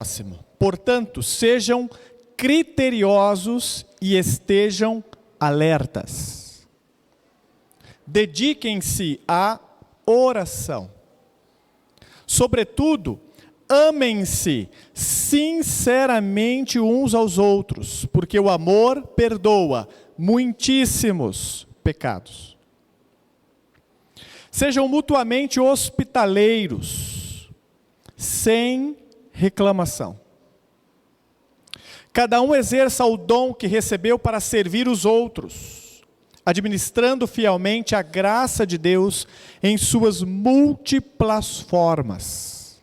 próximo. Portanto, sejam criteriosos e estejam alertas. Dediquem-se à oração. Sobretudo, amem-se sinceramente uns aos outros, porque o amor perdoa muitíssimos pecados. Sejam mutuamente hospitaleiros, sem reclamação. Cada um exerça o dom que recebeu para servir os outros, administrando fielmente a graça de Deus em suas múltiplas formas.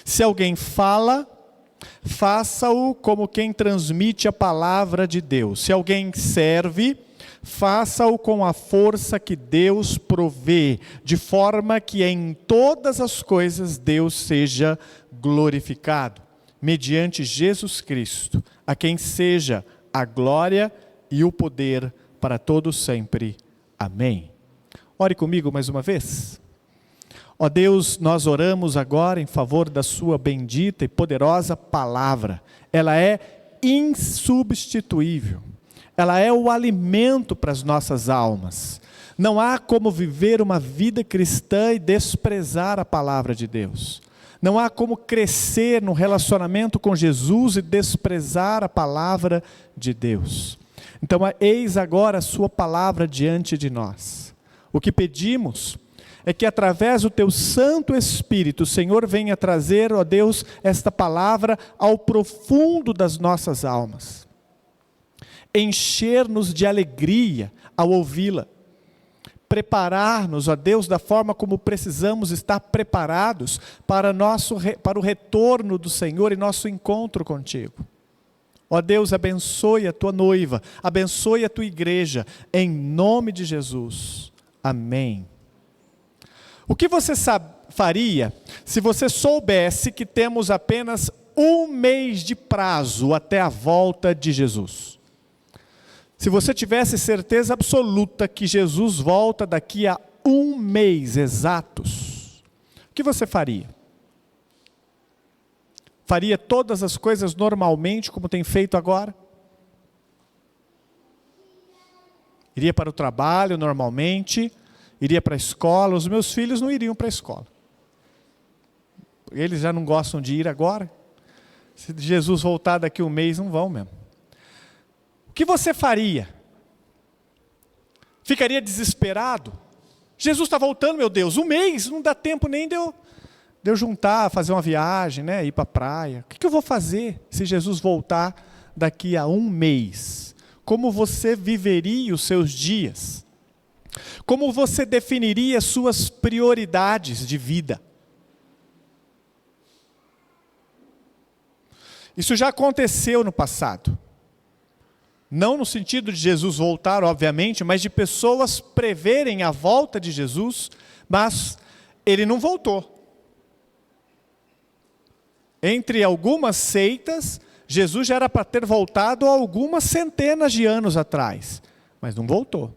Se alguém fala, faça-o como quem transmite a palavra de Deus. Se alguém serve, faça-o com a força que Deus provê, de forma que em todas as coisas Deus seja glorificado, mediante Jesus Cristo, a quem seja a glória e o poder para todos sempre. Amém. Ore comigo mais uma vez. Ó Deus, nós oramos agora em favor da sua bendita e poderosa palavra. Ela é insubstituível. Ela é o alimento para as nossas almas. Não há como viver uma vida cristã e desprezar a palavra de Deus. Não há como crescer no relacionamento com Jesus e desprezar a palavra de Deus. Então, eis agora a sua palavra diante de nós. O que pedimos é que através do teu Santo Espírito, o Senhor venha trazer, ó Deus, esta palavra ao profundo das nossas almas. Encher-nos de alegria ao ouvi-la. Preparar-nos, ó Deus, da forma como precisamos estar preparados para o retorno do Senhor e nosso encontro contigo. Ó Deus, abençoe a tua noiva, abençoe a tua igreja, em nome de Jesus. Amém. O que você faria se você soubesse que temos apenas um mês de prazo até a volta de Jesus? Se você tivesse certeza absoluta que Jesus volta daqui a um mês exatos, o que você faria? Faria todas as coisas normalmente, como tem feito agora? Iria para o trabalho normalmente? Iria para a escola? Os meus filhos não iriam para a escola. Eles já não gostam de ir agora. Se Jesus voltar daqui a um mês, não vão mesmo. O que você faria? Ficaria desesperado? Jesus está voltando, meu Deus, um mês, não dá tempo nem de eu juntar, fazer uma viagem, né, ir para a praia. O que eu vou fazer se Jesus voltar daqui a um mês? Como você viveria os seus dias? Como você definiria suas prioridades de vida? Isso já aconteceu no passado. Não no sentido de Jesus voltar, obviamente, mas de pessoas preverem a volta de Jesus, mas ele não voltou. Entre algumas seitas, Jesus já era para ter voltado há algumas centenas de anos atrás, mas não voltou.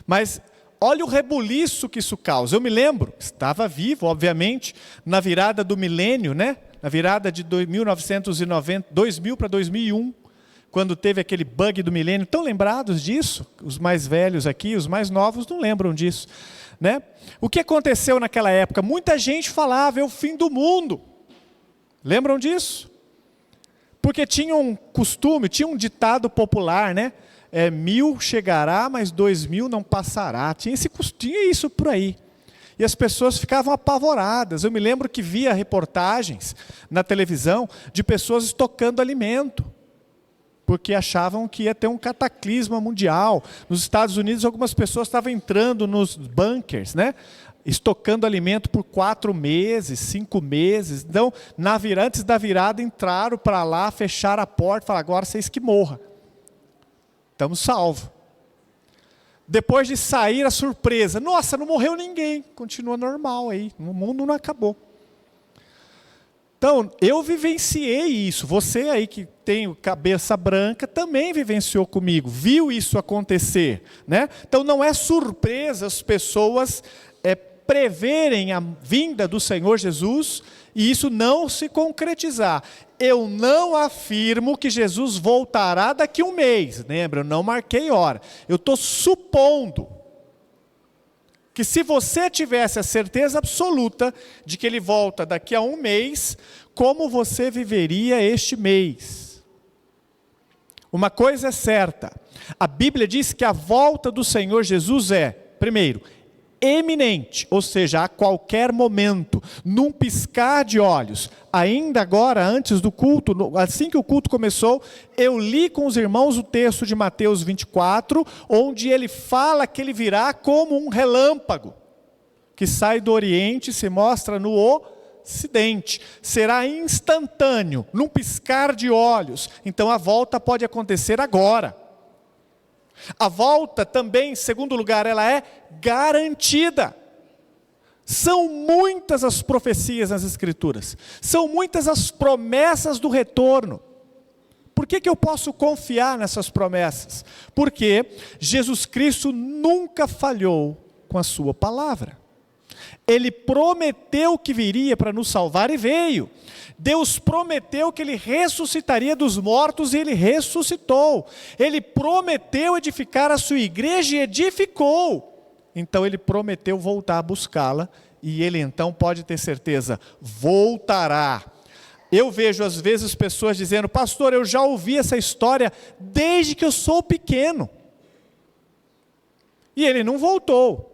Mas olha o rebuliço que isso causa. Eu me lembro, estava vivo, obviamente, na virada do milênio, né? Na virada de 1990, 2000 para 2001, quando teve aquele bug do milênio. Estão lembrados disso? Os mais velhos aqui, os mais novos não lembram disso, né? O que aconteceu naquela época? Muita gente falava, é o fim do mundo. Lembram disso? Porque tinha um costume, tinha um ditado popular, né? 1000 chegará, mas 2000 não passará. Tinha isso por aí. E as pessoas ficavam apavoradas. Eu me lembro que via reportagens na televisão de pessoas estocando alimento, porque achavam que ia ter um cataclisma mundial. Nos Estados Unidos, algumas pessoas estavam entrando nos bunkers, né? Estocando alimento por 4 meses, 5 meses. Então, antes da virada, entraram para lá, fecharam a porta e falaram, agora vocês que morram. Estamos salvos. Depois de sair a surpresa, nossa, não morreu ninguém, continua normal aí, o mundo não acabou. Então, eu vivenciei isso, você aí que tem cabeça branca também vivenciou comigo, viu isso acontecer, né? Então não é surpresa as pessoas preverem a vinda do Senhor Jesus e isso não se concretizar, eu não afirmo que Jesus voltará daqui a um mês. Lembra, eu não marquei hora. Eu estou supondo que se você tivesse a certeza absoluta de que ele volta daqui a um mês, como você viveria este mês? Uma coisa é certa, a Bíblia diz que a volta do Senhor Jesus é, primeiro, eminente, ou seja, a qualquer momento, num piscar de olhos. Ainda agora, antes do culto, assim que o culto começou, eu li com os irmãos o texto de Mateus 24, onde ele fala que ele virá como um relâmpago, que sai do Oriente e se mostra no Ocidente. Será instantâneo, num piscar de olhos. Então a volta pode acontecer agora. A volta também, em segundo lugar, ela é garantida. São muitas as profecias nas Escrituras. São muitas as promessas do retorno. Por que eu posso confiar nessas promessas? Porque Jesus Cristo nunca falhou com a sua palavra. Ele prometeu que viria para nos salvar e veio. Deus prometeu que ele ressuscitaria dos mortos e ele ressuscitou. Ele prometeu edificar a sua igreja e edificou. Então ele prometeu voltar a buscá-la e ele então pode ter certeza, voltará. Eu vejo às vezes pessoas dizendo, pastor, eu já ouvi essa história desde que eu sou pequeno. E ele não voltou.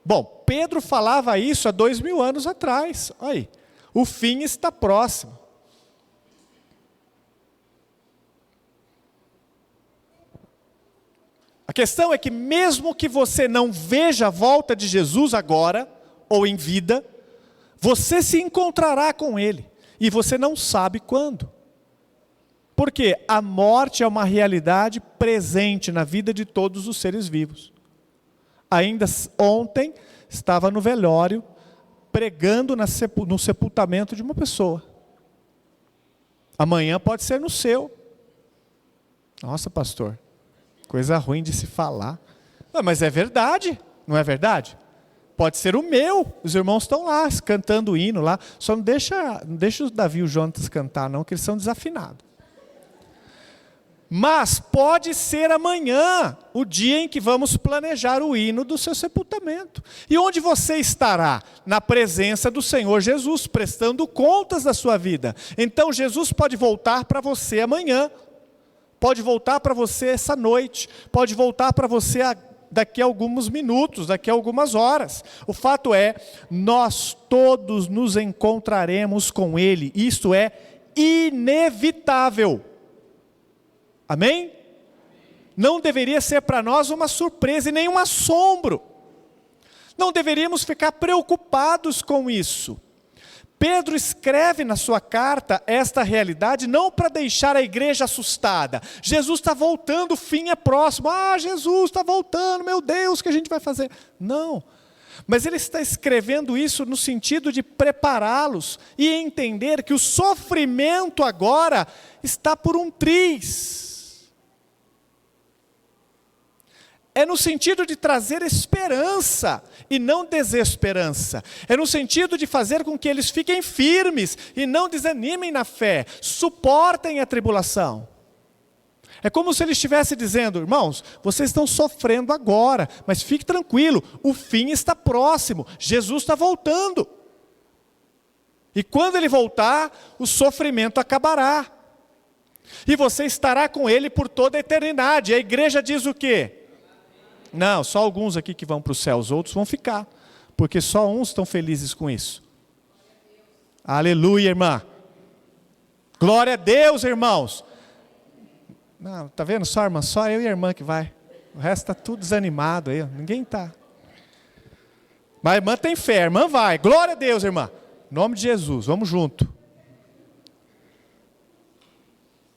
Bom, Pedro falava isso há 2000 anos atrás. Olha aí, o fim está próximo. A questão é que mesmo que você não veja a volta de Jesus agora, ou em vida, você se encontrará com Ele. E você não sabe quando. Porque a morte é uma realidade presente na vida de todos os seres vivos. Ainda ontem, estava no velório, pregando no sepultamento de uma pessoa. Amanhã pode ser no seu. Nossa, pastor, coisa ruim de se falar. Não, mas é verdade, não é verdade? Pode ser o meu. Os irmãos estão lá, cantando o hino lá. Só não deixa o Davi e o Jonatas cantar não, que eles são desafinados. Mas pode ser amanhã, o dia em que vamos planejar o hino do seu sepultamento. E onde você estará? Na presença do Senhor Jesus, prestando contas da sua vida. Então Jesus pode voltar para você amanhã, pode voltar para você essa noite, pode voltar para você daqui a alguns minutos, daqui a algumas horas. O fato é, nós todos nos encontraremos com Ele, isto é inevitável. Amém? Não deveria ser para nós uma surpresa e nem um assombro. Não deveríamos ficar preocupados com isso. Pedro escreve na sua carta esta realidade não para deixar a igreja assustada. Jesus está voltando, o fim é próximo. Ah, Jesus está voltando, meu Deus, o que a gente vai fazer? Não. Mas ele está escrevendo isso no sentido de prepará-los e entender que o sofrimento agora está por um triz. É no sentido de trazer esperança e não desesperança. É no sentido de fazer com que eles fiquem firmes e não desanimem na fé. Suportem a tribulação. É como se ele estivesse dizendo, irmãos, vocês estão sofrendo agora, mas fique tranquilo, o fim está próximo, Jesus está voltando. E quando ele voltar, o sofrimento acabará. E você estará com ele por toda a eternidade. A igreja diz o quê? Não, só alguns aqui que vão para o céu, os outros vão ficar, porque só uns estão felizes com isso. Aleluia, irmã. Glória a Deus, irmãos. Não, tá vendo só, irmã? Só eu e a irmã que vai. O resto está tudo desanimado aí, ninguém está. Mas a irmã tem fé, a irmã vai. Glória a Deus, irmã. Em nome de Jesus, vamos junto.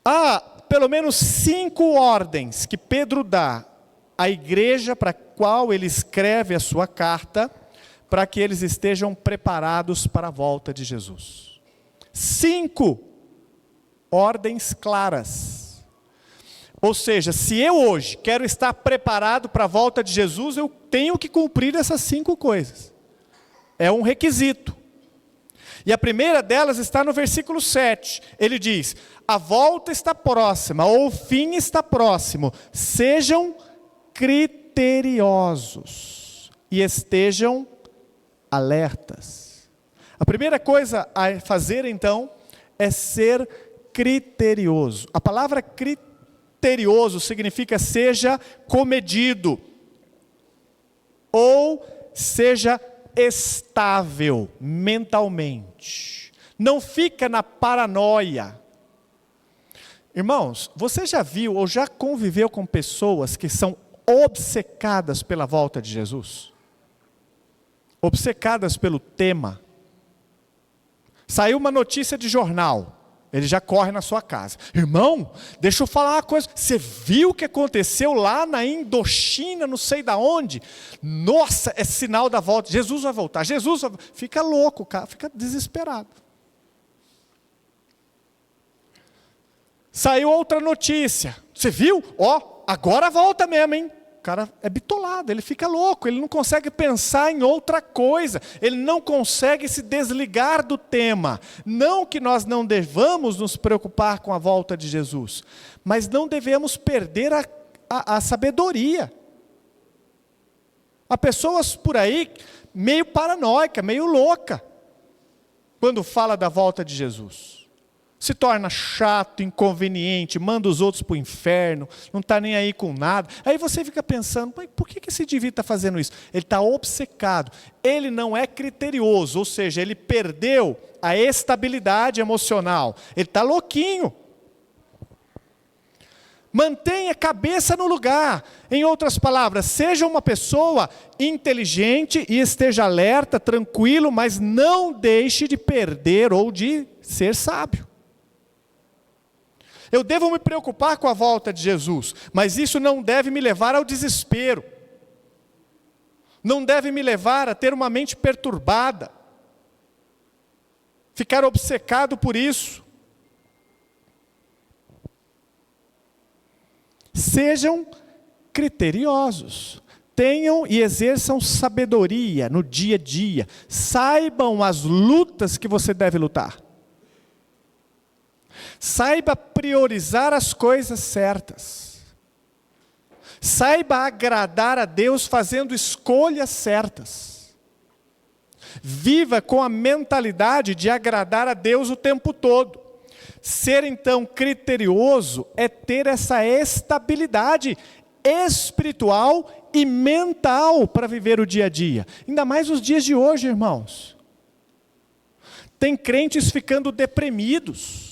Há pelo menos 5 ordens que Pedro dá à igreja para a qual ele escreve a sua carta, para que eles estejam preparados para a volta de Jesus. 5 ordens claras. Ou seja, se eu hoje quero estar preparado para a volta de Jesus, eu tenho que cumprir essas 5 coisas. É um requisito. E a primeira delas está no versículo 7. Ele diz: a volta está próxima, ou o fim está próximo. Sejam criteriosos e estejam alertas. A primeira coisa a fazer, então, é ser criterioso. A palavra criterioso significa seja comedido, ou seja estável mentalmente. Não fica na paranoia. Irmãos, você já viu ou já conviveu com pessoas que são obcecadas pela volta de Jesus? Obcecadas pelo tema. Saiu uma notícia de jornal, ele já corre na sua casa. Irmão, deixa eu falar uma coisa. Você viu o que aconteceu lá na Indochina, não sei da onde? Nossa, é sinal da volta. Jesus vai voltar. Jesus vai... Fica louco, cara, fica desesperado. Saiu outra notícia. Você viu? Ó, agora volta mesmo, hein? O cara é bitolado, ele fica louco, ele não consegue pensar em outra coisa, ele não consegue se desligar do tema. Não que nós não devamos nos preocupar com a volta de Jesus, mas não devemos perder a sabedoria. Há pessoas por aí meio paranoica, meio louca, quando fala da volta de Jesus. Se torna chato, inconveniente, manda os outros para o inferno, não está nem aí com nada. Aí você fica pensando, mas por que esse indivíduo está fazendo isso? Ele está obcecado, ele não é criterioso, ou seja, ele perdeu a estabilidade emocional, ele está louquinho. Mantenha a cabeça no lugar. Em outras palavras, seja uma pessoa inteligente e esteja alerta, tranquilo, mas não deixe de perder ou de ser sábio. Eu devo me preocupar com a volta de Jesus, mas isso não deve me levar ao desespero. Não deve me levar a ter uma mente perturbada. Ficar obcecado por isso. Sejam criteriosos. Tenham e exerçam sabedoria no dia a dia. Saibam as lutas que você deve lutar. Saiba priorizar as coisas certas. Saiba agradar a Deus fazendo escolhas certas. Viva com a mentalidade de agradar a Deus o tempo todo. Ser então criterioso é ter essa estabilidade espiritual e mental para viver o dia a dia. Ainda mais nos dias de hoje, irmãos. Tem crentes ficando deprimidos,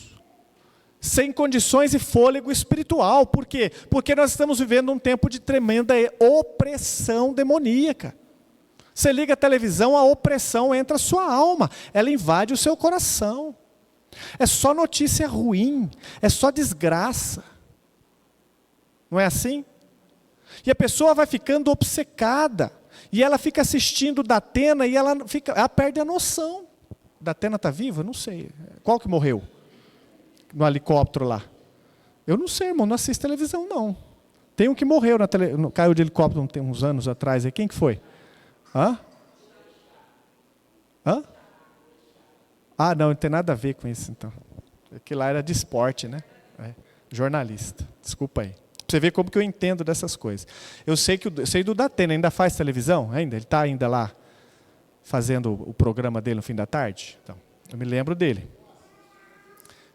sem condições e fôlego espiritual. Por quê? Porque nós estamos vivendo um tempo de tremenda opressão demoníaca. Você liga a televisão, a opressão entra na sua alma, ela invade o seu coração. É só notícia ruim, é só desgraça. Não é assim? E a pessoa vai ficando obcecada, e ela fica assistindo Datena, e ela perde a noção. Datena está viva? Não sei. Qual que morreu? No helicóptero lá. Eu não sei, irmão, não assisto televisão, não. Tem um que morreu, caiu de helicóptero tem uns anos atrás. Quem que foi? Hã? Ah, não tem nada a ver com isso, então. Aquilo lá era de esporte, né? Jornalista. Desculpa aí. Pra você ver como que eu entendo dessas coisas. Eu sei do Datena, ainda faz televisão? Ainda? Ele está ainda lá fazendo o programa dele no fim da tarde? Então, eu me lembro dele.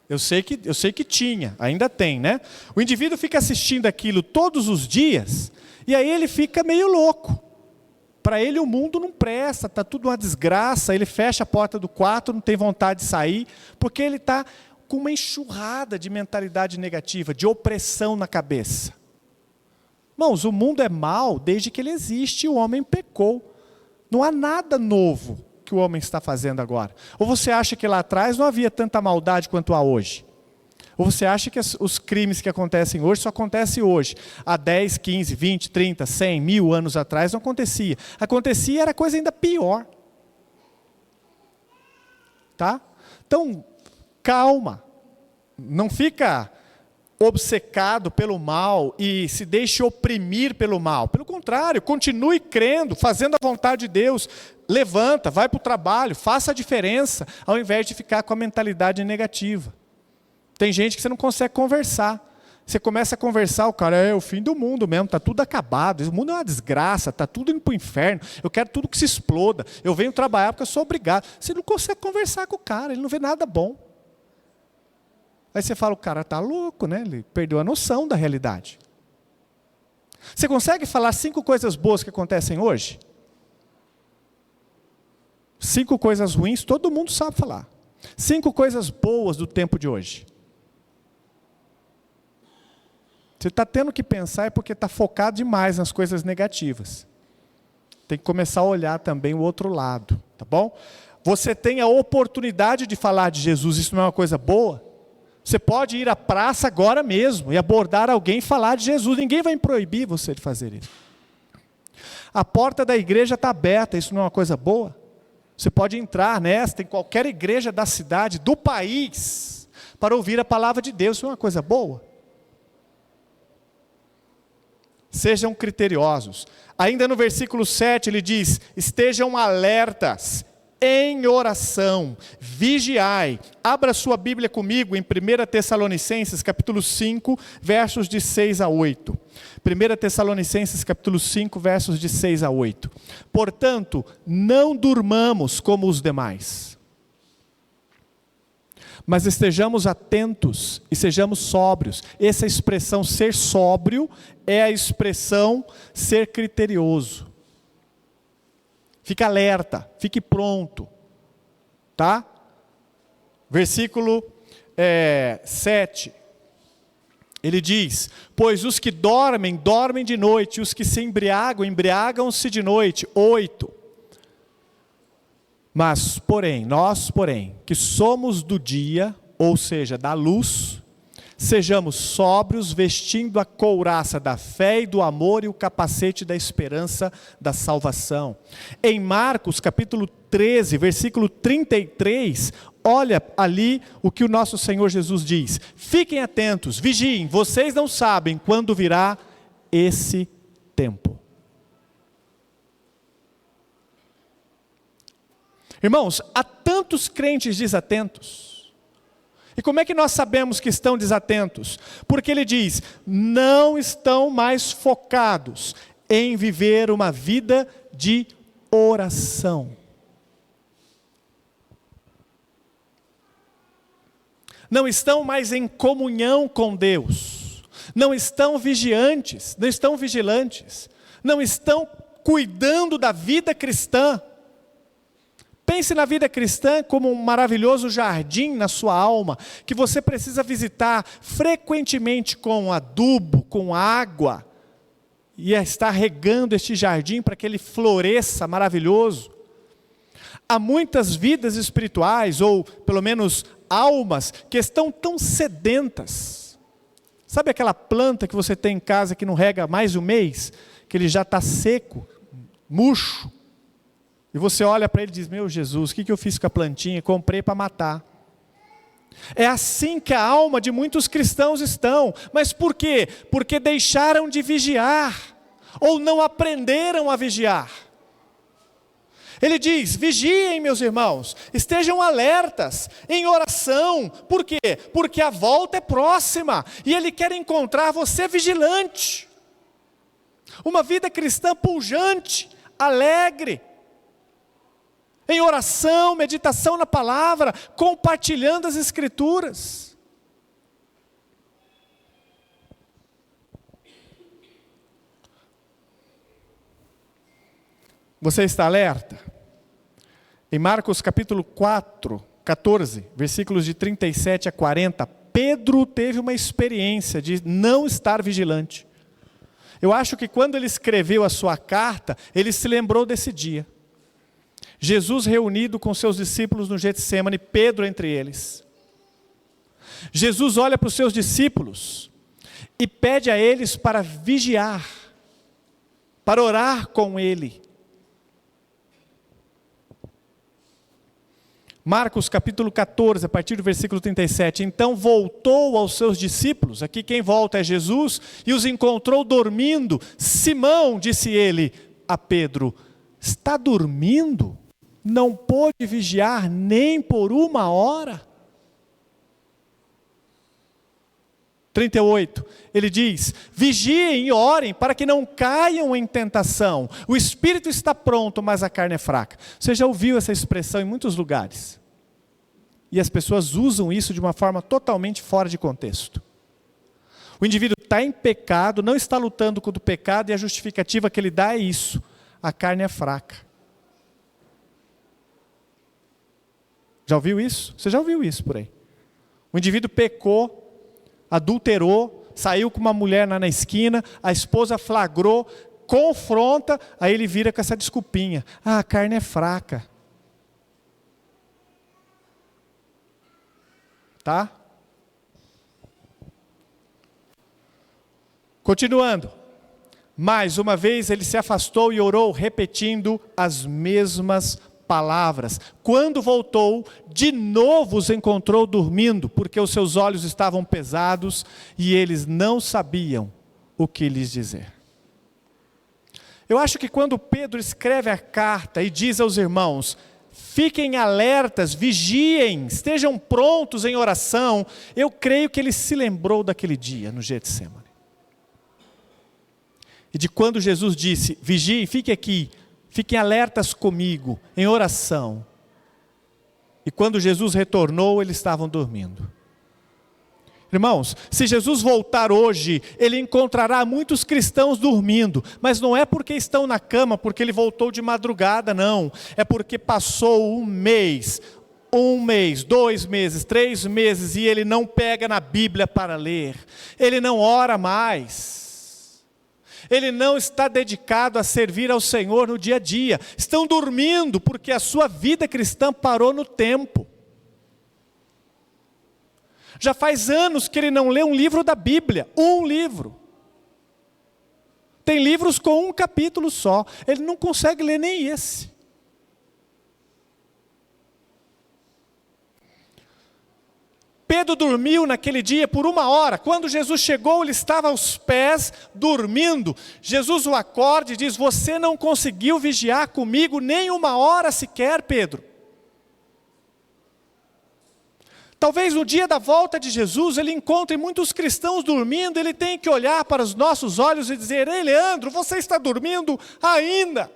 Eu sei que tinha, ainda tem, né? O indivíduo fica assistindo aquilo todos os dias, e aí ele fica meio louco. Para ele o mundo não presta, está tudo uma desgraça, ele fecha a porta do quarto, não tem vontade de sair, porque ele está com uma enxurrada de mentalidade negativa, de opressão na cabeça. Irmãos, o mundo é mau desde que ele existe, o homem pecou. Não há nada novo que o homem está fazendo agora. Ou você acha que lá atrás não havia tanta maldade quanto há hoje? Ou você acha que os crimes que acontecem hoje só acontecem hoje? Há 10, 15, 20, 30, 100, 1000 anos atrás não acontecia. Acontecia, era coisa ainda pior. Tá? Então, calma. Não fica obcecado pelo mal e se deixe oprimir pelo mal. Pelo contrário, continue crendo, fazendo a vontade de Deus. levanta, vai para o trabalho, faça a diferença, ao invés de ficar com a mentalidade negativa. Tem gente que você não consegue conversar. Você começa a conversar, o cara é o fim do mundo mesmo, está tudo acabado, o mundo é uma desgraça, está tudo indo para o inferno, eu quero tudo que se exploda, eu venho trabalhar porque eu sou obrigado. Você não consegue conversar com o cara, ele não vê nada bom. Aí você fala, o cara está louco, né? Ele perdeu a noção da realidade. Você consegue falar 5 coisas boas que acontecem hoje? 5 coisas ruins, todo mundo sabe falar. 5 coisas boas do tempo de hoje. Você está tendo que pensar é porque está focado demais nas coisas negativas. Tem que começar a olhar também o outro lado, tá bom? Você tem a oportunidade de falar de Jesus, isso não é uma coisa boa? Você pode ir à praça agora mesmo e abordar alguém e falar de Jesus, ninguém vai proibir você de fazer isso. A porta da igreja está aberta, isso não é uma coisa boa? Você pode entrar nesta, em qualquer igreja da cidade, do país, para ouvir a palavra de Deus, isso é uma coisa boa? Sejam criteriosos. Ainda no versículo 7 ele diz, estejam alertas, em oração, vigiai. Abra sua Bíblia comigo em 1 Tessalonicenses, capítulo 5, versos de 6 a 8. 1 Tessalonicenses, capítulo 5, versos de 6 a 8. Portanto, não durmamos como os demais, mas estejamos atentos e sejamos sóbrios. Essa expressão ser sóbrio é a expressão ser criterioso. Fique alerta, fique pronto, tá? Versículo 7, ele diz, pois os que dormem, dormem de noite, e os que se embriagam, embriagam-se de noite. 8, mas, porém, nós, que somos do dia, ou seja, da luz, sejamos sóbrios, vestindo a couraça da fé e do amor e o capacete da esperança da salvação. Em Marcos capítulo 13, versículo 33, olha ali o que o nosso Senhor Jesus diz. Fiquem atentos, vigiem, vocês não sabem quando virá esse tempo. Irmãos, há tantos crentes desatentos. E como é que nós sabemos que estão desatentos? Porque ele diz, não estão mais focados em viver uma vida de oração. Não estão mais em comunhão com Deus. Não estão vigilantes, não estão cuidando da vida cristã. Pense na vida cristã como um maravilhoso jardim na sua alma, que você precisa visitar frequentemente com adubo, com água, e estar regando este jardim para que ele floresça maravilhoso. Há muitas vidas espirituais, ou pelo menos almas, que estão tão sedentas. Sabe aquela planta que você tem em casa que não rega há mais de um mês? Que ele já está seco, murcho. E você olha para ele e diz, meu Jesus, o que eu fiz com a plantinha? Comprei para matar. É assim que a alma de muitos cristãos estão. Mas por quê? Porque deixaram de vigiar, ou não aprenderam a vigiar. Ele diz, vigiem meus irmãos, estejam alertas, em oração. Por quê? Porque a volta é próxima, e Ele quer encontrar você vigilante. Uma vida cristã pujante, alegre, em oração, meditação na palavra, compartilhando as Escrituras. Você está alerta? Em Marcos capítulo 14, versículos de 37 a 40, Pedro teve uma experiência de não estar vigilante. Eu acho que quando ele escreveu a sua carta, ele se lembrou desse dia. Jesus reunido com seus discípulos no Getsêmani, Pedro entre eles. Jesus olha para os seus discípulos e pede a eles para vigiar, para orar com Ele. Marcos capítulo 14, a partir do versículo 37. Então voltou aos seus discípulos, aqui quem volta é Jesus, e os encontrou dormindo. Simão, disse ele a Pedro, Está dormindo? Não pôde vigiar nem por 1 hora? 38, ele diz: vigiem e orem para que não caiam em tentação. O espírito está pronto, mas a carne é fraca. Você já ouviu essa expressão em muitos lugares. E as pessoas usam isso de uma forma totalmente fora de contexto. O indivíduo está em pecado, não está lutando contra o pecado, e a justificativa que ele dá é isso: a carne é fraca. Já ouviu isso? Você já ouviu isso por aí? O indivíduo pecou, adulterou, saiu com uma mulher na esquina, a esposa flagrou, confronta, aí ele vira com essa desculpinha: a carne é fraca. Tá? Continuando. Mais uma vez ele se afastou e orou, repetindo as mesmas palavras. Quando voltou, de novo os encontrou dormindo, porque os seus olhos estavam pesados e eles não sabiam o que lhes dizer. Eu acho que quando Pedro escreve a carta e diz aos irmãos: fiquem alertas, vigiem, estejam prontos em oração, eu creio que ele se lembrou daquele dia no Getsemane. E de quando Jesus disse: vigiem, fiquem aqui, fiquem alertas comigo, em oração. E quando Jesus retornou, eles estavam dormindo. Irmãos, se Jesus voltar hoje, ele encontrará muitos cristãos dormindo, mas não é porque estão na cama, porque ele voltou de madrugada, não. É porque passou 1 mês, 2 meses, 3 meses, e ele não pega na Bíblia para ler. Ele não ora mais. Ele não está dedicado a servir ao Senhor no dia a dia. Estão dormindo porque a sua vida cristã parou no tempo. Já faz anos que ele não lê um livro da Bíblia, um livro. Tem livros com 1 capítulo só, ele não consegue ler nem esse. Pedro dormiu naquele dia por 1 hora. Quando Jesus chegou, ele estava aos pés, dormindo. Jesus o acorda e diz: você não conseguiu vigiar comigo nem 1 hora sequer, Pedro. Talvez no dia da volta de Jesus, ele encontre muitos cristãos dormindo, ele tem que olhar para os nossos olhos e dizer: ei, Leandro, você está dormindo ainda?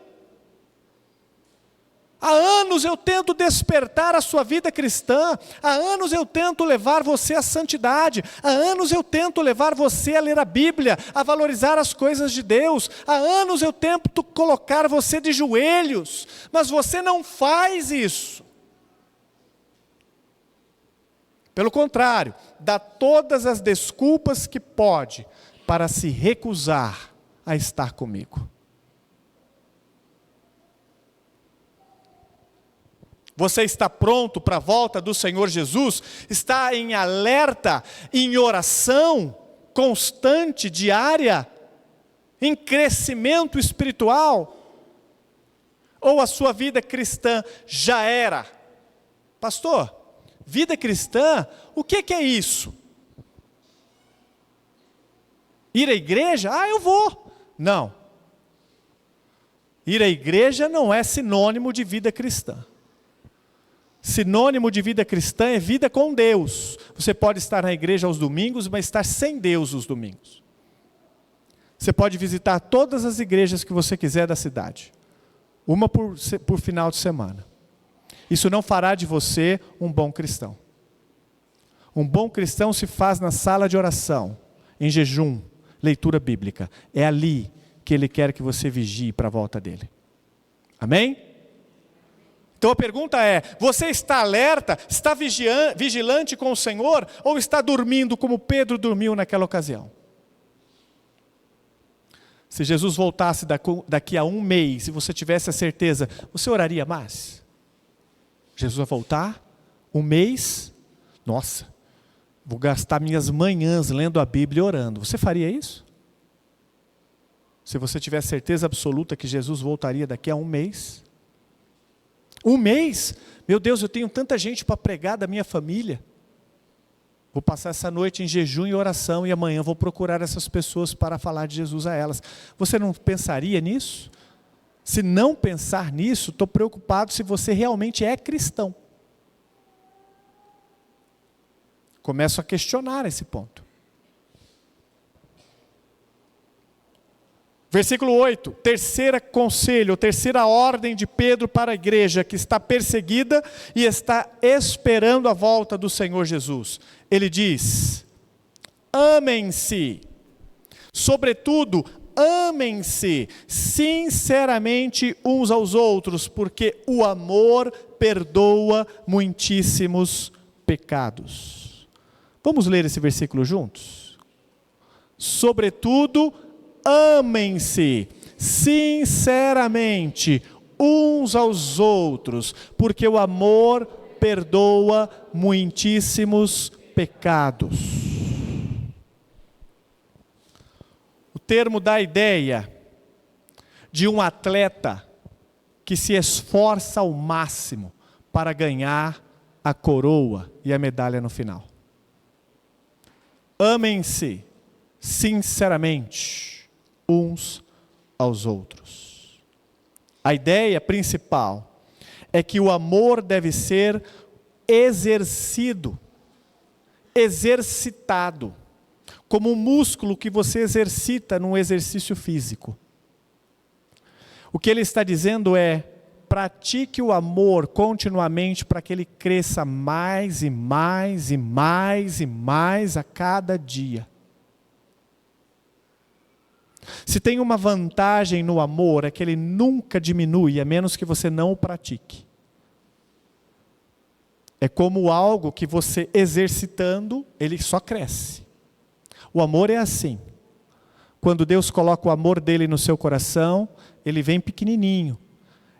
Há anos eu tento despertar a sua vida cristã, há anos eu tento levar você à santidade, há anos eu tento levar você a ler a Bíblia, a valorizar as coisas de Deus, há anos eu tento colocar você de joelhos, mas você não faz isso. Pelo contrário, dá todas as desculpas que pode para se recusar a estar comigo. Você está pronto para a volta do Senhor Jesus? Está em alerta, em oração constante, diária, em crescimento espiritual? Ou a sua vida cristã já era? Pastor, vida cristã, o que é isso? Ir à igreja? Ah, eu vou. Não. Ir à igreja não é sinônimo de vida cristã. Sinônimo de vida cristã é vida com Deus. Você pode estar na igreja aos domingos, mas estar sem Deus os domingos. Você pode visitar todas as igrejas que você quiser da cidade. Uma por final de semana. Isso não fará de você um bom cristão. Um bom cristão se faz na sala de oração, em jejum, leitura bíblica. É ali que ele quer que você vigie para a volta dele. Amém? Então a pergunta é: você está alerta, está vigilante com o Senhor, ou está dormindo como Pedro dormiu naquela ocasião? Se Jesus voltasse daqui a 1 mês, e você tivesse a certeza, você oraria mais? Jesus vai voltar, 1 mês, nossa, vou gastar minhas manhãs lendo a Bíblia e orando. Você faria isso? Se você tivesse certeza absoluta que Jesus voltaria daqui a 1 mês? 1 mês? Meu Deus, eu tenho tanta gente para pregar da minha família. Vou passar essa noite em jejum e oração e amanhã vou procurar essas pessoas para falar de Jesus a elas. Você não pensaria nisso? Se não pensar nisso, estou preocupado se você realmente é cristão. Começo a questionar esse ponto. Versículo 8, terceira ordem de Pedro para a igreja que está perseguida e está esperando a volta do Senhor Jesus. Ele diz: amem-se, sobretudo, amem-se sinceramente uns aos outros, porque o amor perdoa muitíssimos pecados. Vamos ler esse versículo juntos? Sobretudo, amem-se sinceramente uns aos outros, porque o amor perdoa muitíssimos pecados. O termo dá a ideia de um atleta que se esforça ao máximo para ganhar a coroa e a medalha no final. Amem-se sinceramente uns aos outros. A ideia principal é que o amor deve ser exercitado, como um músculo que você exercita num exercício físico. O que ele está dizendo é: pratique o amor continuamente para que ele cresça mais e mais e mais e mais a cada dia. Se tem uma vantagem no amor, é que ele nunca diminui, a menos que você não o pratique. É como algo que você exercitando, ele só cresce. O amor é assim. Quando Deus coloca o amor dele no seu coração, ele vem pequenininho.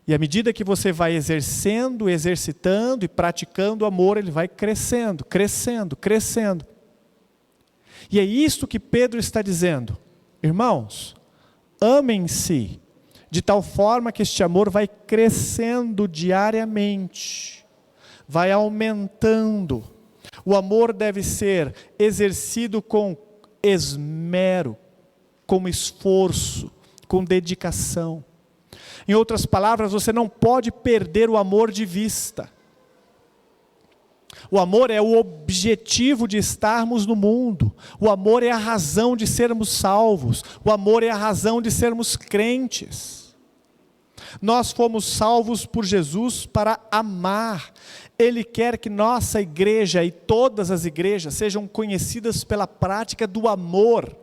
E à medida que você vai exercitando e praticando o amor, ele vai crescendo, crescendo, crescendo. E é isto que Pedro está dizendo. Irmãos, amem-se de tal forma que este amor vai crescendo diariamente, vai aumentando. O amor deve ser exercido com esmero, com esforço, com dedicação. Em outras palavras, você não pode perder o amor de vista. O amor é o objetivo de estarmos no mundo. O amor é a razão de sermos salvos. O amor é a razão de sermos crentes. Nós fomos salvos por Jesus para amar. Ele quer que nossa igreja e todas as igrejas sejam conhecidas pela prática do amor.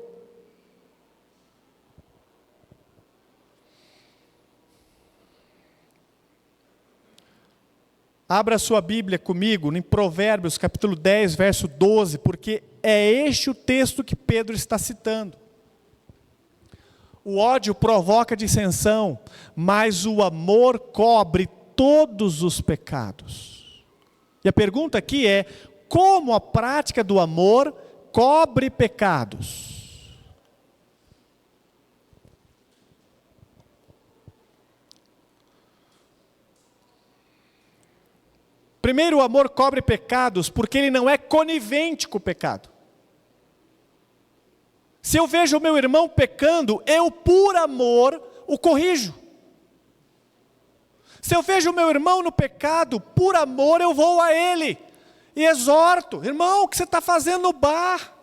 Abra sua Bíblia comigo em Provérbios capítulo 10, verso 12, porque é este o texto que Pedro está citando. O ódio provoca dissensão, mas o amor cobre todos os pecados. E a pergunta aqui é: como a prática do amor cobre pecados? Primeiro, o amor cobre pecados porque ele não é conivente com o pecado. Se eu vejo o meu irmão pecando, eu por amor o corrijo. Se eu vejo o meu irmão no pecado, por amor eu vou a ele e exorto: irmão, o que você está fazendo no bar?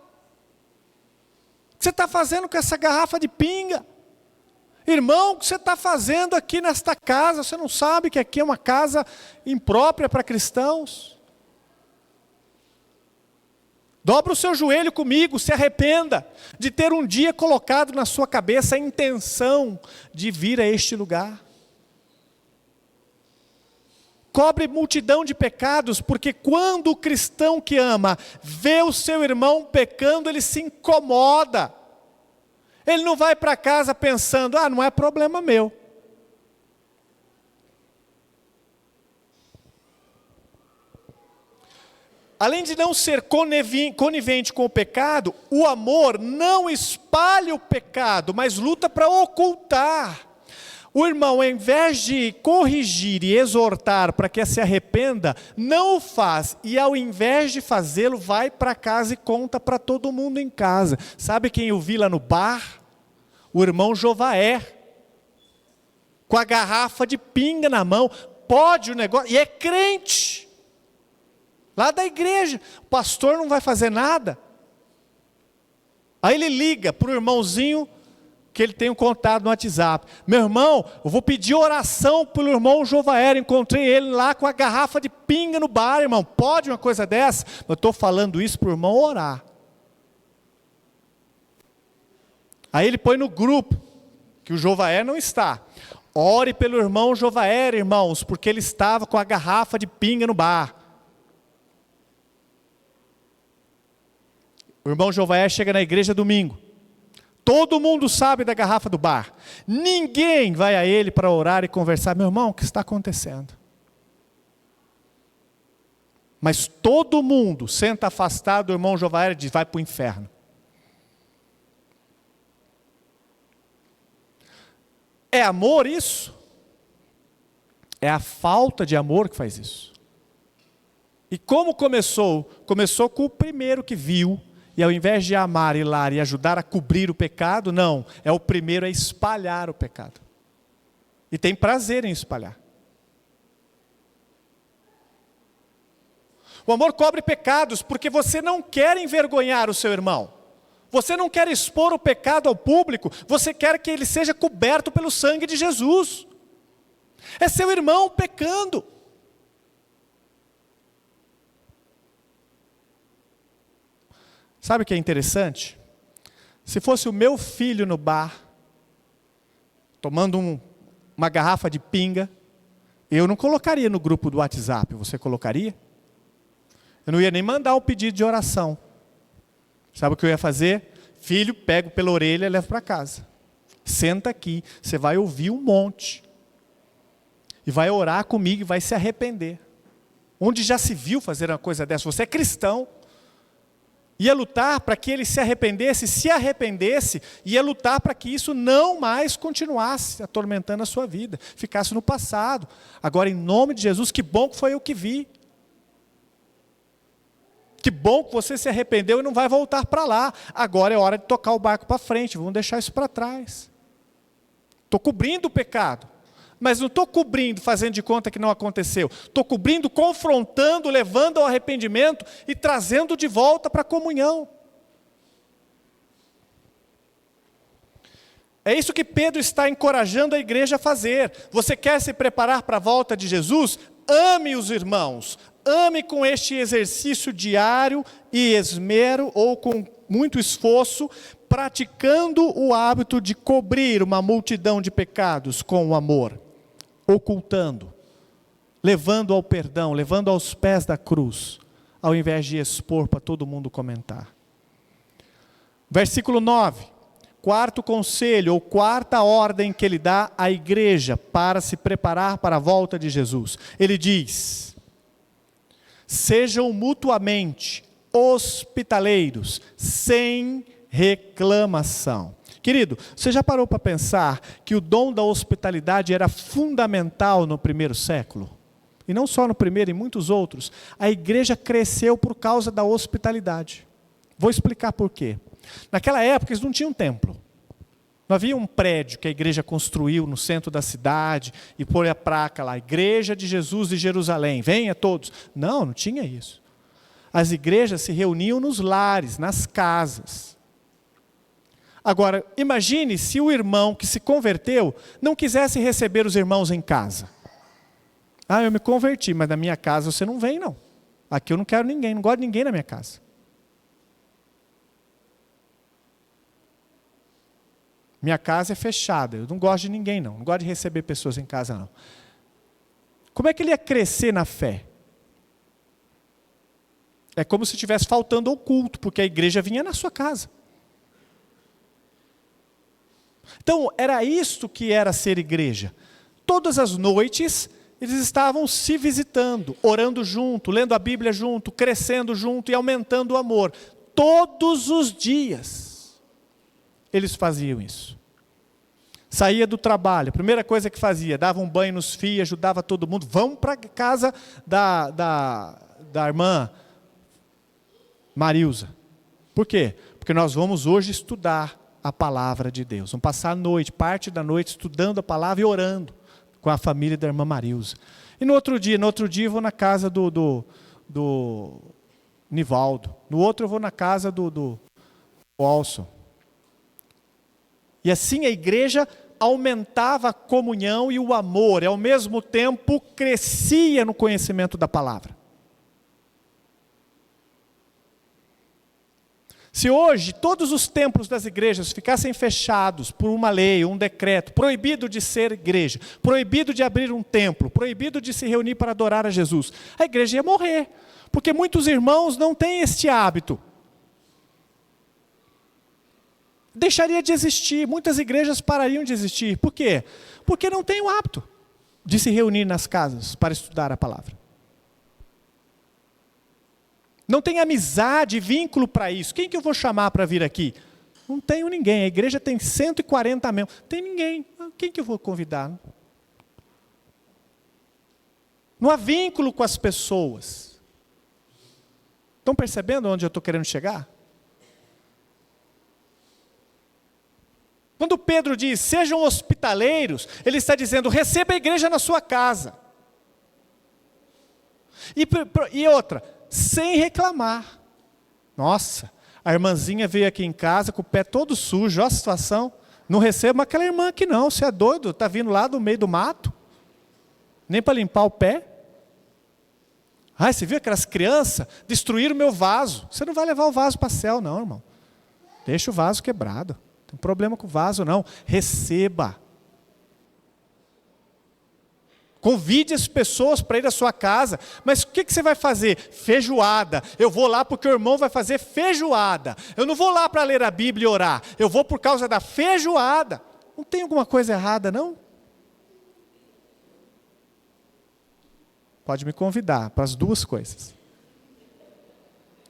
O que você está fazendo com essa garrafa de pinga? Irmão, o que você está fazendo aqui nesta casa? Você não sabe que aqui é uma casa imprópria para cristãos? Dobra o seu joelho comigo, se arrependa de ter um dia colocado na sua cabeça a intenção de vir a este lugar. Cobre multidão de pecados, porque quando o cristão que ama vê o seu irmão pecando, ele se incomoda. Ele não vai para casa pensando: não é problema meu. Além de não ser conivente com o pecado, o amor não espalha o pecado, mas luta para ocultar. O irmão, ao invés de corrigir e exortar para que se arrependa, não o faz. E ao invés de fazê-lo, vai para casa e conta para todo mundo em casa. Sabe quem eu vi lá no bar? O irmão Jovaé. com a garrafa de pinga na mão, pode o negócio, e é crente, lá da igreja, o pastor não vai fazer nada. Aí ele liga para o irmãozinho, que ele tem um contato no WhatsApp: meu irmão, eu vou pedir oração pelo irmão Jovaer, encontrei ele lá com a garrafa de pinga no bar, irmão, pode uma coisa dessa? Eu estou falando isso para o irmão orar. Aí ele põe no grupo, que o Jovaer não está: ore pelo irmão Jovaer, irmãos, porque ele estava com a garrafa de pinga no bar. O irmão Jovaer chega na igreja domingo, todo mundo sabe da garrafa do bar, ninguém vai a ele para orar e conversar: meu irmão, o que está acontecendo? Mas todo mundo senta afastado do irmão Jovaer e diz: vai para o inferno. É amor isso? É a falta de amor que faz isso. E como começou? Começou com o primeiro que viu, e ao invés de amar, ir lá e ajudar a cobrir o pecado, não, é o primeiro a espalhar o pecado. E tem prazer em espalhar. O amor cobre pecados porque você não quer envergonhar o seu irmão. Você não quer expor o pecado ao público, você quer que ele seja coberto pelo sangue de Jesus. É seu irmão pecando. Sabe o que é interessante? Se fosse o meu filho no bar, tomando uma garrafa de pinga, eu não colocaria no grupo do WhatsApp, você colocaria? Eu não ia nem mandar um pedido de oração. Sabe o que eu ia fazer? Filho, pego pela orelha e levo para casa. Senta aqui, você vai ouvir um monte. E vai orar comigo e vai se arrepender. Onde já se viu fazer uma coisa dessa? Você é cristão. Ia lutar para que ele se arrependesse, ia lutar para que isso não mais continuasse atormentando a sua vida, ficasse no passado. Agora, em nome de Jesus, que bom que foi eu que vi. Que bom que você se arrependeu e não vai voltar para lá. Agora é hora de tocar o barco para frente, vamos deixar isso para trás. Estou cobrindo o pecado, mas não estou cobrindo fazendo de conta que não aconteceu. Estou cobrindo, confrontando, levando ao arrependimento e trazendo de volta para a comunhão. É isso que Pedro está encorajando a igreja a fazer. Você quer se preparar para a volta de Jesus? Ame os irmãos. Ame com este exercício diário e esmero, ou com muito esforço, praticando o hábito de cobrir uma multidão de pecados com o amor, ocultando, levando ao perdão, levando aos pés da cruz, ao invés de expor para todo mundo comentar. Versículo 9, quarto conselho, ou quarta ordem que ele dá à igreja para se preparar para a volta de Jesus. Ele diz: sejam mutuamente hospitaleiros, sem reclamação. Querido, você já parou para pensar que o dom da hospitalidade era fundamental no primeiro século? E não só no primeiro, em muitos outros. A igreja cresceu por causa da hospitalidade. Vou explicar por quê. Naquela época eles não tinham templo. Não havia um prédio que a igreja construiu no centro da cidade e pôr a placa lá: Igreja de Jesus de Jerusalém, venha todos. Não, não tinha isso. As igrejas se reuniam nos lares, nas casas. Agora, imagine se o irmão que se converteu não quisesse receber os irmãos em casa. Ah, eu me converti, mas na minha casa você não vem, não. Aqui eu não quero ninguém, não gosto de ninguém na minha casa. Minha casa é fechada, eu não gosto de ninguém não gosto de receber pessoas em casa não. Como é que ele ia crescer na fé? É como se estivesse faltando ao culto, porque a igreja vinha na sua casa. Então, era isto que era ser igreja. Todas as noites, eles estavam se visitando, orando junto, lendo a Bíblia junto, crescendo junto e aumentando o amor. Todos os dias eles faziam isso. Saía do trabalho, a primeira coisa que fazia, dava um banho nos filhos, ajudava todo mundo. Vamos para a casa da irmã Marilza. Por quê? Porque nós vamos hoje estudar a palavra de Deus. Vamos passar a noite, parte da noite, estudando a palavra e orando com a família da irmã Marilza. E no outro dia eu vou na casa do Nivaldo. No outro eu vou na casa do Walson. E assim a igreja aumentava a comunhão e o amor, e ao mesmo tempo crescia no conhecimento da palavra. Se hoje todos os templos das igrejas ficassem fechados por uma lei, um decreto, proibido de ser igreja, proibido de abrir um templo, proibido de se reunir para adorar a Jesus, a igreja ia morrer, porque muitos irmãos não têm este hábito. Deixaria de existir, muitas igrejas parariam de existir. Por quê? Porque não tem o hábito de se reunir nas casas para estudar a palavra. Não tem amizade, vínculo para isso. Quem que eu vou chamar para vir aqui? Não tenho ninguém. A igreja tem 140 membros. Tem ninguém. Quem que eu vou convidar? Não há vínculo com as pessoas. Estão percebendo onde eu estou querendo chegar? Quando Pedro diz, sejam hospitaleiros, ele está dizendo, receba a igreja na sua casa. E outra, sem reclamar. Nossa, a irmãzinha veio aqui em casa com o pé todo sujo, olha a situação. Não recebo aquela irmã aqui não, você é doido, está vindo lá do meio do mato. Nem para limpar o pé. Ai, você viu aquelas crianças destruíram o meu vaso. Você não vai levar o vaso para o céu não, irmão. Deixa o vaso quebrado. Não tem problema com o vaso não. Receba. Convide as pessoas para ir à sua casa. Mas o que você vai fazer? Feijoada. Eu vou lá porque o irmão vai fazer feijoada. Eu não vou lá para ler a Bíblia e orar. Eu vou por causa da feijoada. Não tem alguma coisa errada, não? Pode me convidar para as duas coisas.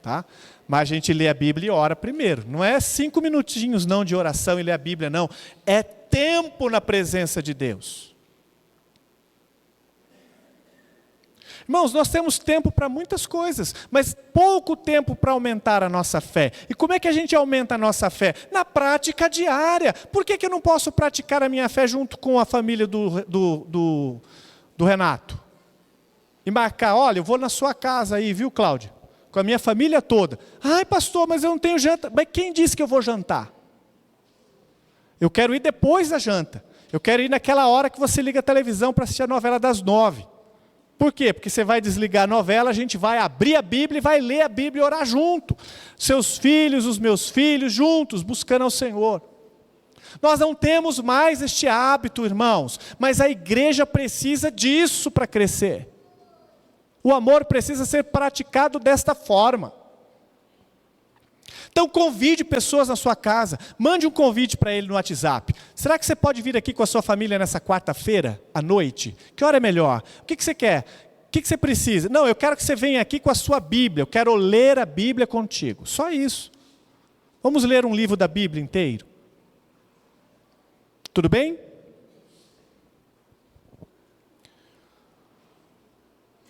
Tá? Mas a gente lê a Bíblia e ora primeiro. Não é 5 minutinhos não de oração e ler a Bíblia, não. É tempo na presença de Deus. Irmãos, nós temos tempo para muitas coisas, mas pouco tempo para aumentar a nossa fé. E como é que a gente aumenta a nossa fé? Na prática diária. Por que eu não posso praticar a minha fé junto com a família do Renato? E marcar, olha, eu vou na sua casa aí, viu, Cláudia? Com a minha família toda. Ai, pastor, mas eu não tenho janta. Mas quem disse que eu vou jantar? Eu quero ir depois da janta. Eu quero ir naquela hora que você liga a televisão para assistir a novela das 9. Por quê? Porque você vai desligar a novela, a gente vai abrir a Bíblia e vai ler a Bíblia e orar junto. Seus filhos, os meus filhos, juntos, buscando ao Senhor. Nós não temos mais este hábito, irmãos, mas a igreja precisa disso para crescer. O amor precisa ser praticado desta forma. Então convide pessoas na sua casa, mande um convite para ele no WhatsApp. Será que você pode vir aqui com a sua família nessa quarta-feira, à noite? Que hora é melhor? O que você quer? O que você precisa? Não, eu quero que você venha aqui com a sua Bíblia, eu quero ler a Bíblia contigo. Só isso. Vamos ler um livro da Bíblia inteiro. Tudo bem?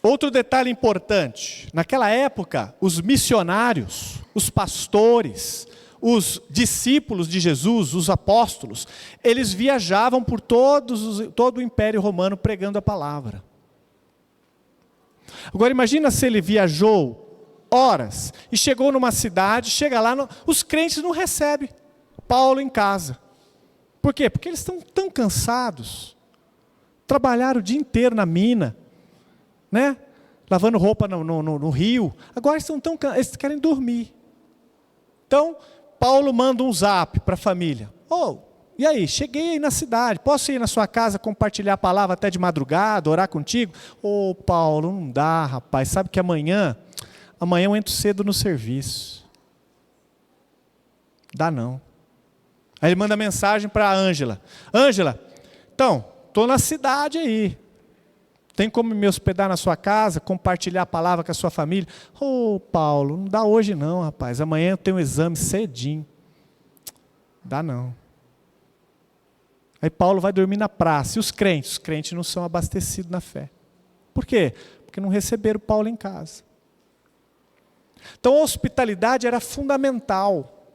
Outro detalhe importante, naquela época, os missionários, os pastores, os discípulos de Jesus, os apóstolos, eles viajavam por todo o Império Romano pregando a palavra. Agora imagina se ele viajou horas e chegou numa cidade, chega lá, os crentes não recebem Paulo em casa. Por quê? Porque eles estão tão cansados, trabalharam o dia inteiro na mina, né? Lavando roupa no rio. Agora estão tão cansados, eles querem dormir. Então, Paulo manda um zap para a família. E aí, cheguei aí na cidade, posso ir na sua casa compartilhar a palavra até de madrugada, orar contigo? Paulo, não dá, rapaz, sabe que amanhã eu entro cedo no serviço. Dá não. Aí ele manda mensagem para a Ângela. Ângela, então, estou na cidade aí. Tem como me hospedar na sua casa, compartilhar a palavra com a sua família? Paulo, não dá hoje não, rapaz. Amanhã eu tenho um exame cedinho. Dá não. Aí Paulo vai dormir na praça. E os crentes não são abastecidos na fé. Por quê? Porque não receberam Paulo em casa. Então a hospitalidade era fundamental.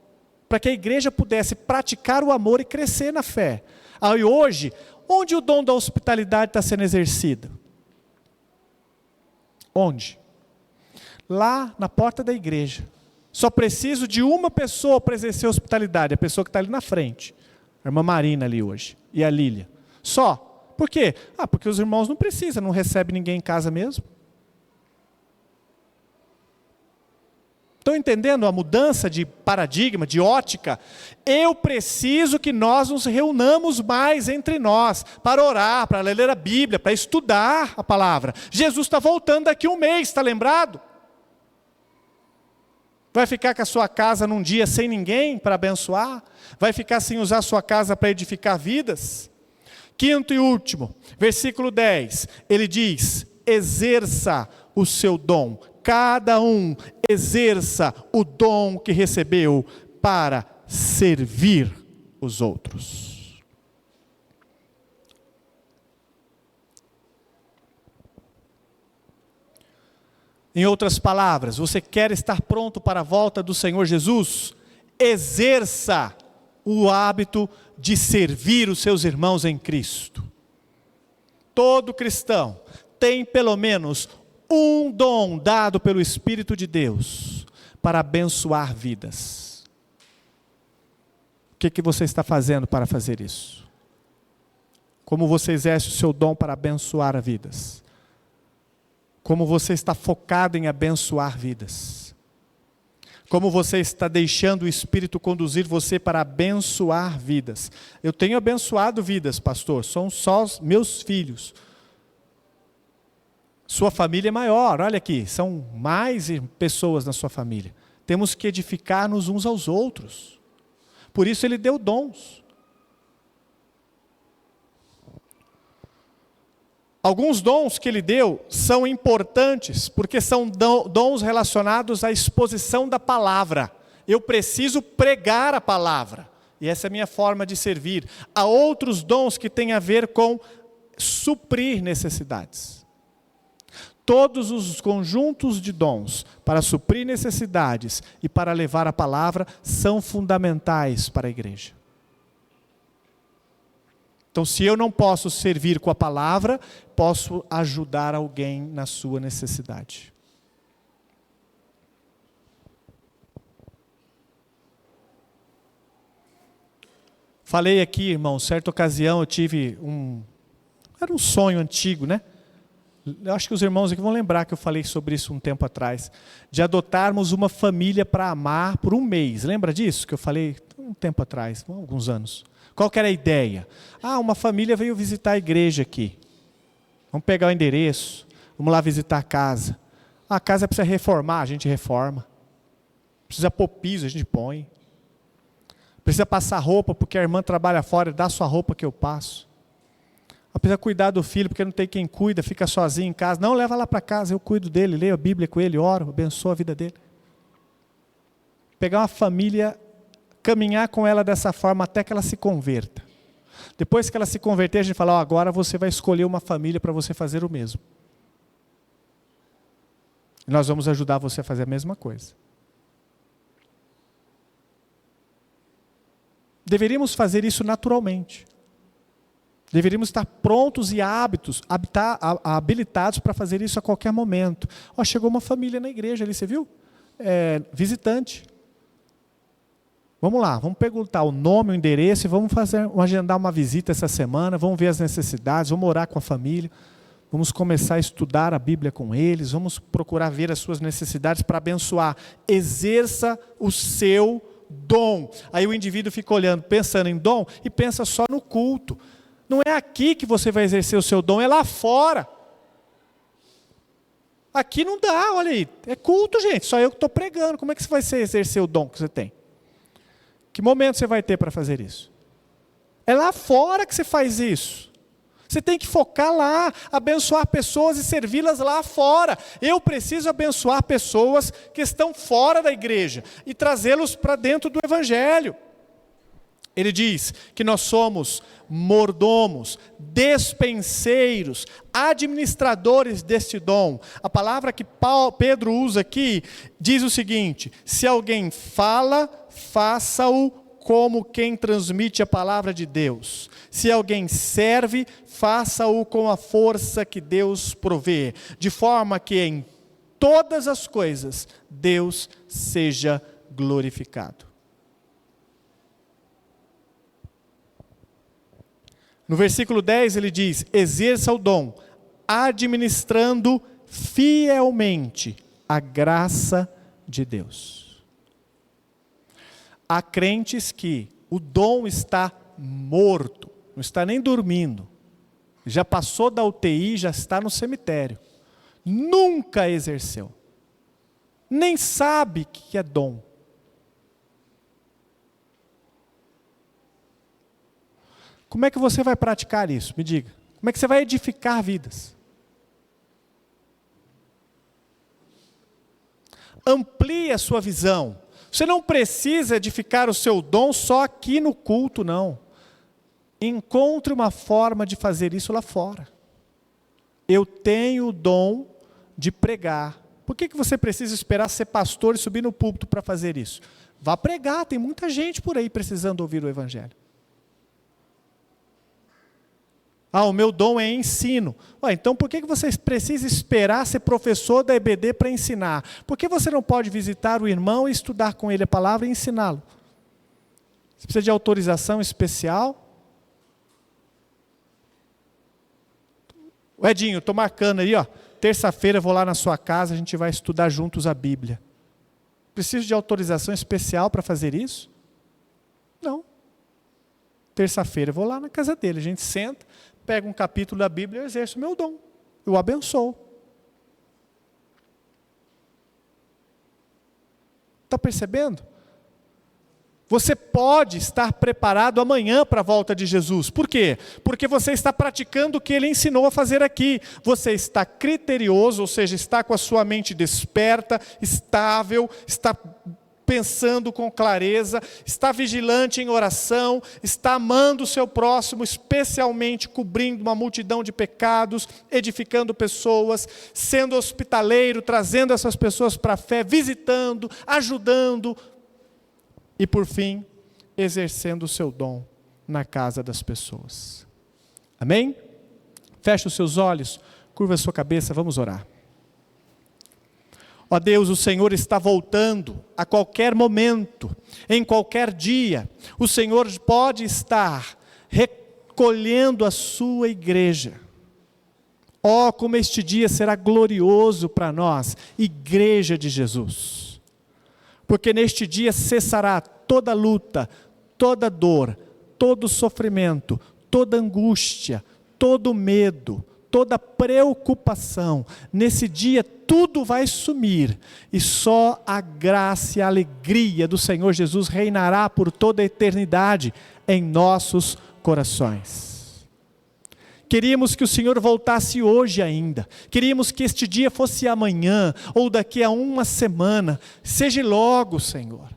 para que a igreja pudesse praticar o amor e crescer na fé. Aí hoje, onde o dom da hospitalidade está sendo exercido? Onde? Lá na porta da igreja. Só preciso de uma pessoa para exercer a hospitalidade, a pessoa que está ali na frente. A irmã Marina ali hoje, e a Lília. Só. Por quê? Porque os irmãos não precisam, não recebem ninguém em casa mesmo. Estão entendendo a mudança de paradigma, de ótica? Eu preciso que nós nos reunamos mais entre nós, para orar, para ler a Bíblia, para estudar a palavra. Jesus está voltando daqui um mês, está lembrado? Vai ficar com a sua casa num dia sem ninguém para abençoar? Vai ficar sem usar a sua casa para edificar vidas? Quinto e último, versículo 10, ele diz, exerça o seu dom. Cada um exerça o dom que recebeu para servir os outros. Em outras palavras, você quer estar pronto para a volta do Senhor Jesus? Exerça o hábito de servir os seus irmãos em Cristo. Todo cristão tem pelo menos um dom dado pelo Espírito de Deus para abençoar vidas. O que você está fazendo para fazer isso? Como você exerce o seu dom para abençoar vidas? Como você está focado em abençoar vidas? Como você está deixando o Espírito conduzir você para abençoar vidas? Eu tenho abençoado vidas, pastor, são só os meus filhos. Sua família é maior, olha aqui, são mais pessoas na sua família. Temos que edificar-nos uns aos outros. Por isso ele deu dons. Alguns dons que ele deu são importantes, porque são dons relacionados à exposição da palavra. Eu preciso pregar a palavra, e essa é a minha forma de servir. Há outros dons que têm a ver com suprir necessidades. Todos os conjuntos de dons para suprir necessidades e para levar a palavra são fundamentais para a igreja. Então, se eu não posso servir com a palavra, posso ajudar alguém na sua necessidade. Falei aqui, irmão, certa ocasião eu tive era um sonho antigo, né? Eu acho que os irmãos aqui vão lembrar que eu falei sobre isso um tempo atrás, de adotarmos uma família para amar por um mês. Lembra disso que eu falei um tempo atrás, alguns anos? Qual que era a ideia? Uma família veio visitar a igreja aqui. Vamos pegar o endereço, vamos lá visitar a casa. A casa precisa reformar, a gente reforma. Precisa pôr piso, a gente põe. Precisa passar roupa, porque a irmã trabalha fora, dá sua roupa que eu passo. Precisa cuidar do filho, porque não tem quem cuida, fica sozinho em casa. Não, leva lá para casa, eu cuido dele, leio a Bíblia com ele, oro, abençoo a vida dele. Pegar uma família, caminhar com ela dessa forma até que ela se converta. Depois que ela se converter, a gente fala, agora você vai escolher uma família para você fazer o mesmo. E nós vamos ajudar você a fazer a mesma coisa. Deveríamos fazer isso naturalmente. Deveríamos estar prontos e habilitados para fazer isso a qualquer momento. Chegou uma família na igreja ali, você viu? Visitante. Vamos lá, vamos perguntar o nome, o endereço, e vamos agendar uma visita essa semana, vamos ver as necessidades, vamos orar com a família, vamos começar a estudar a Bíblia com eles, vamos procurar ver as suas necessidades para abençoar. Exerça o seu dom. Aí o indivíduo fica olhando, pensando em dom, e pensa só no culto. Não é aqui que você vai exercer o seu dom, é lá fora. Aqui não dá, olha aí, é culto, gente, só eu que estou pregando. Como é que você vai exercer o dom que você tem? Que momento você vai ter para fazer isso? É lá fora que você faz isso. Você tem que focar lá, abençoar pessoas e servi-las lá fora. Eu preciso abençoar pessoas que estão fora da igreja e trazê-los para dentro do Evangelho. Ele diz que nós somos mordomos, despenseiros, administradores deste dom. A palavra que Pedro usa aqui diz o seguinte: se alguém fala, faça-o como quem transmite a palavra de Deus. Se alguém serve, faça-o com a força que Deus provê, de forma que em todas as coisas Deus seja glorificado. No versículo 10 ele diz: exerça o dom, administrando fielmente a graça de Deus. Há crentes que o dom está morto, não está nem dormindo, já passou da UTI, já está no cemitério, nunca exerceu, nem sabe que é dom. Como é que você vai praticar isso? Me diga. Como é que você vai edificar vidas? Amplie a sua visão. Você não precisa edificar o seu dom só aqui no culto, não. Encontre uma forma de fazer isso lá fora. Eu tenho o dom de pregar. Por que você precisa esperar ser pastor e subir no púlpito para fazer isso? Vá pregar, tem muita gente por aí precisando ouvir o evangelho. O meu dom é ensino. Então por que você precisa esperar ser professor da EBD para ensinar? Por que você não pode visitar o irmão e estudar com ele a palavra e ensiná-lo? Você precisa de autorização especial? Edinho, estou marcando aí, terça-feira eu vou lá na sua casa, a gente vai estudar juntos a Bíblia. Preciso de autorização especial para fazer isso? Não. Terça-feira eu vou lá na casa dele, a gente senta, pega um capítulo da Bíblia e eu exerço o meu dom. Eu abençoo. Está percebendo? Você pode estar preparado amanhã para a volta de Jesus. Por quê? Porque você está praticando o que Ele ensinou a fazer aqui. Você está criterioso, ou seja, está com a sua mente desperta, estável, está pensando com clareza, está vigilante em oração, está amando o seu próximo, especialmente cobrindo uma multidão de pecados, edificando pessoas, sendo hospitaleiro, trazendo essas pessoas para a fé, visitando, ajudando e, por fim, exercendo o seu dom na casa das pessoas. Amém? Feche os seus olhos, curva a sua cabeça, vamos orar. Ó Deus, o Senhor está voltando a qualquer momento, em qualquer dia. O Senhor pode estar recolhendo a sua igreja. Ó, como este dia será glorioso para nós, igreja de Jesus. Porque neste dia cessará toda luta, toda dor, todo sofrimento, toda angústia, todo medo, toda preocupação. Nesse dia tudo vai sumir e só a graça e a alegria do Senhor Jesus reinará por toda a eternidade em nossos corações. Queríamos que o Senhor voltasse hoje ainda, queríamos que este dia fosse amanhã ou daqui a uma semana. Seja logo, Senhor,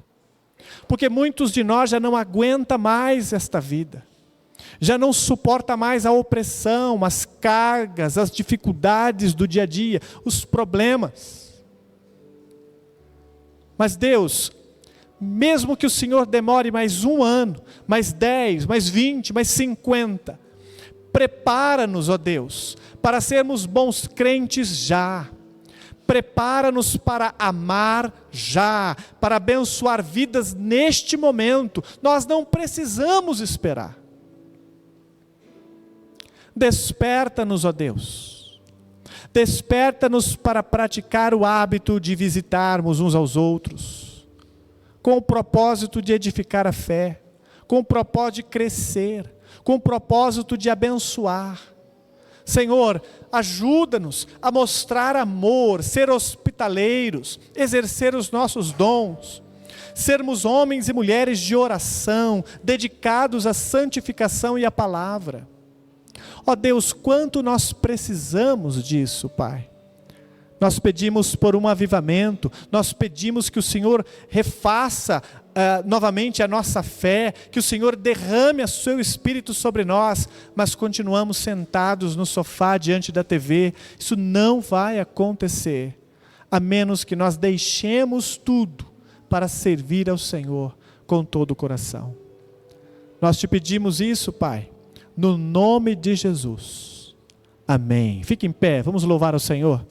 porque muitos de nós já não aguentam mais esta vida. Já não suporta mais a opressão, as cargas, as dificuldades do dia a dia, os problemas. Mas Deus, mesmo que o Senhor demore mais 1 ano, mais 10, mais 20, mais 50, prepara-nos, ó Deus, para sermos bons crentes já. Prepara-nos para amar já, para abençoar vidas neste momento. Nós não precisamos esperar. Desperta-nos, ó Deus, desperta-nos para praticar o hábito de visitarmos uns aos outros, com o propósito de edificar a fé, com o propósito de crescer, com o propósito de abençoar. Senhor, ajuda-nos a mostrar amor, ser hospitaleiros, exercer os nossos dons, sermos homens e mulheres de oração, dedicados à santificação e à palavra. Ó Deus, quanto nós precisamos disso, Pai. Nós pedimos por um avivamento, nós pedimos que o Senhor refaça novamente a nossa fé, que o Senhor derrame o seu Espírito sobre nós, mas continuamos sentados no sofá diante da TV. Isso não vai acontecer, a menos que nós deixemos tudo para servir ao Senhor com todo o coração. Nós te pedimos isso, Pai, no nome de Jesus. Amém. Fique em pé, vamos louvar ao Senhor.